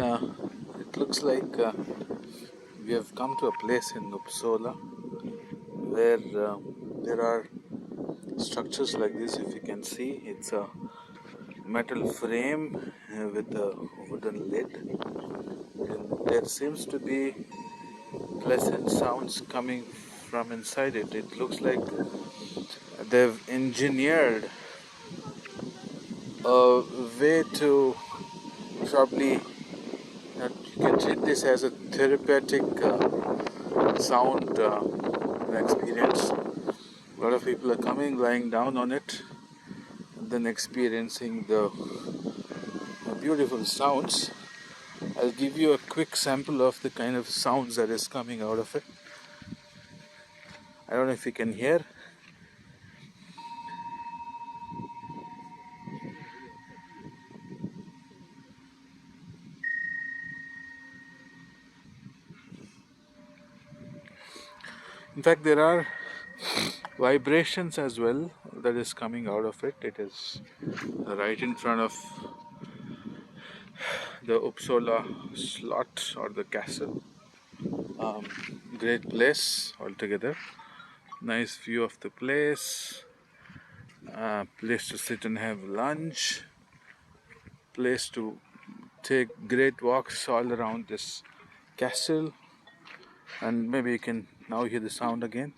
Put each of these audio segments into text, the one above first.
It looks like we have come to a place in Uppsala where there are structures like this. If you can see, it's a metal frame with a wooden lid, and there seems to be pleasant sounds coming from inside it. It looks like they've engineered a way to probably you can treat this as a therapeutic sound experience. A lot of people are coming, lying down on it, and then experiencing the beautiful sounds. I'll give you a quick sample of the kind of sounds that is coming out of it. I don't know if you can hear. In fact, there are vibrations as well that is coming out of it. It is right in front of the Uppsala slot or the castle. Great place altogether. Nice view of the place. Place to sit and have lunch. Place to take great walks all around this castle. And maybe you can now hear the sound again.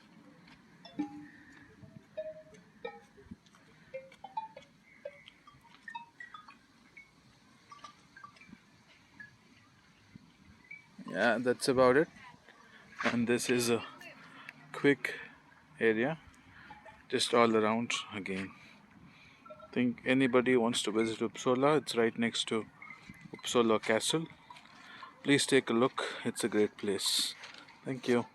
Yeah, that's about it. And this is a quick area just all around again. Think anybody wants to visit Uppsala, it's right next to Uppsala Castle. Please take a look, it's a great place. Thank you.